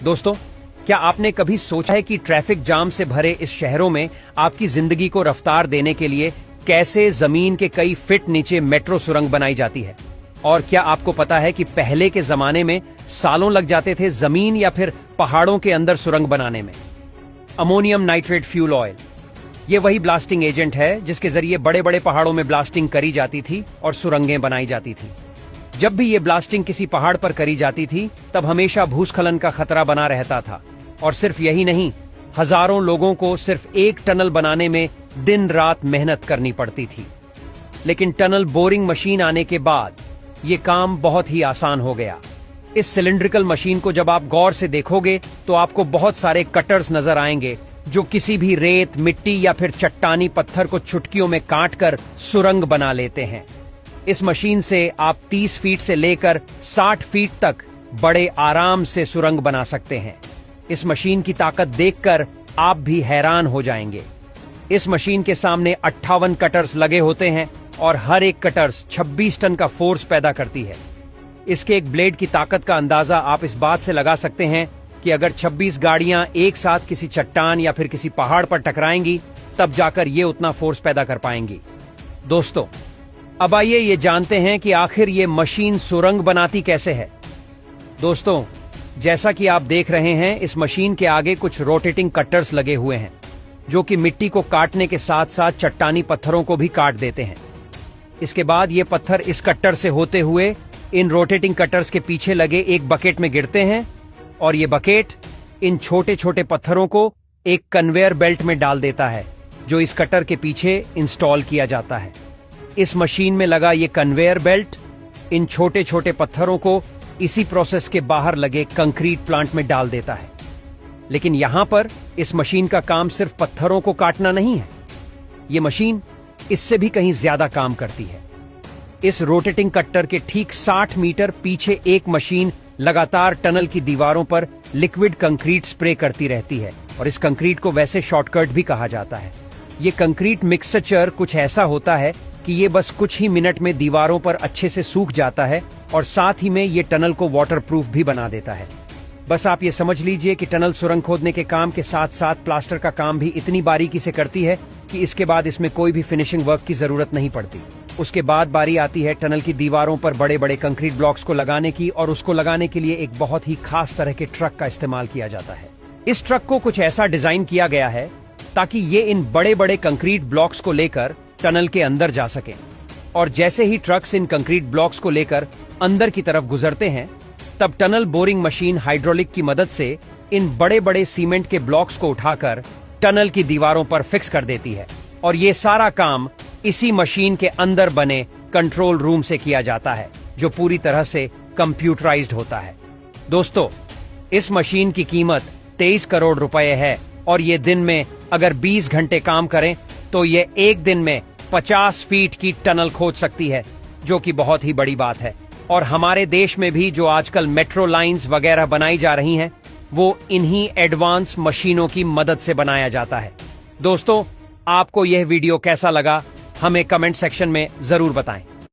दोस्तों, क्या आपने कभी सोचा है कि ट्रैफिक जाम से भरे इस शहरों में आपकी जिंदगी को रफ्तार देने के लिए कैसे जमीन के कई फीट नीचे मेट्रो सुरंग बनाई जाती है? और क्या आपको पता है कि पहले के जमाने में सालों लग जाते थे जमीन या फिर पहाड़ों के अंदर सुरंग बनाने में? अमोनियम नाइट्रेट फ्यूल ऑयल, ये वही ब्लास्टिंग एजेंट है जिसके जरिए बड़े बड़े पहाड़ों में ब्लास्टिंग करी जाती थी और सुरंगें बनाई जाती थी। जब भी ये ब्लास्टिंग किसी पहाड़ पर करी जाती थी तब हमेशा भूस्खलन का खतरा बना रहता था। और सिर्फ यही नहीं, हजारों लोगों को सिर्फ एक टनल बनाने में दिन रात मेहनत करनी पड़ती थी। लेकिन टनल बोरिंग मशीन आने के बाद ये काम बहुत ही आसान हो गया। इस सिलिंड्रिकल मशीन को जब आप गौर से देखोगे तो आपको बहुत सारे कटर्स नजर आएंगे जो किसी भी रेत, मिट्टी या फिर चट्टानी पत्थर को चुटकियों में काटकर सुरंग बना लेते हैं। इस मशीन से आप 30 फीट से लेकर 60 फीट तक बड़े आराम से सुरंग बना सकते हैं। इस मशीन की ताकत देखकर आप भी हैरान हो जाएंगे। इस मशीन के सामने 58 कटर्स लगे होते हैं और हर एक कटर्स 26 टन का फोर्स पैदा करती है। इसके एक ब्लेड की ताकत का अंदाजा आप इस बात से लगा सकते हैं कि अगर 26 गाड़ियां एक साथ किसी चट्टान या फिर किसी पहाड़ पर टकराएंगी तब जाकर ये उतना फोर्स पैदा कर पाएंगी। दोस्तों, अब आइए ये जानते हैं कि आखिर ये मशीन सुरंग बनाती कैसे है। दोस्तों, जैसा कि आप देख रहे हैं, इस मशीन के आगे कुछ रोटेटिंग कटर्स लगे हुए हैं जो कि मिट्टी को काटने के साथ साथ चट्टानी पत्थरों को भी काट देते हैं। इसके बाद ये पत्थर इस कट्टर से होते हुए इन रोटेटिंग कटर्स के पीछे लगे एक बकेट में गिरते हैं और ये बकेट इन छोटे छोटे पत्थरों को एक कन्वेयर बेल्ट में डाल देता है जो इस कटर के पीछे इंस्टॉल किया जाता है। इस मशीन में लगा ये कन्वेयर बेल्ट इन छोटे छोटे पत्थरों को इसी प्रोसेस के बाहर लगे कंक्रीट प्लांट में डाल देता है। लेकिन यहां पर इस मशीन का काम सिर्फ पत्थरों को काटना नहीं है, ये मशीन इससे भी कहीं ज्यादा काम करती है। इस रोटेटिंग कट्टर के ठीक 60 मीटर पीछे एक मशीन लगातार टनल की दीवारों पर लिक्विड कंक्रीट स्प्रे करती रहती है और इस कंक्रीट को वैसे शॉर्टकट भी कहा जाता है। ये कंक्रीट मिक्सचर कुछ ऐसा होता है कि ये बस कुछ ही मिनट में दीवारों पर अच्छे से सूख जाता है और साथ ही में ये टनल को वाटरप्रूफ भी बना देता है। बस आप ये समझ लीजिए कि टनल सुरंग खोदने के काम के साथ साथ प्लास्टर का काम भी इतनी बारीकी से करती है कि इसके बाद इसमें कोई भी फिनिशिंग वर्क की जरूरत नहीं पड़ती। उसके बाद बारी आती है टनल की दीवारों पर बड़े बड़े कंक्रीट ब्लॉक्स को लगाने की, और उसको लगाने के लिए एक बहुत ही खास तरह के ट्रक का इस्तेमाल किया जाता है। इस ट्रक को कुछ ऐसा डिजाइन किया गया है ताकि ये इन बड़े बड़े कंक्रीट ब्लॉक्स को लेकर टनल के अंदर जा सके। और जैसे ही ट्रक्स इन कंक्रीट ब्लॉक्स को लेकर अंदर की तरफ गुजरते हैं तब टनल बोरिंग मशीन हाइड्रोलिक की मदद से इन बड़े बड़े सीमेंट के ब्लॉक्स को उठाकर टनल की दीवारों पर फिक्स कर देती है। और ये सारा काम इसी मशीन के अंदर बने कंट्रोल रूम से किया जाता है जो पूरी तरह से कंप्यूटराइज्ड होता है। दोस्तों, इस मशीन की कीमत 23 करोड़ रुपए है और ये दिन में अगर 20 घंटे काम करें तो ये एक दिन में 50 फीट की टनल खोद सकती है, जो कि बहुत ही बड़ी बात है। और हमारे देश में भी जो आजकल मेट्रो लाइंस वगैरह बनाई जा रही हैं वो इन्हीं एडवांस मशीनों की मदद से बनाया जाता है। दोस्तों, आपको यह वीडियो कैसा लगा हमें कमेंट सेक्शन में जरूर बताएं।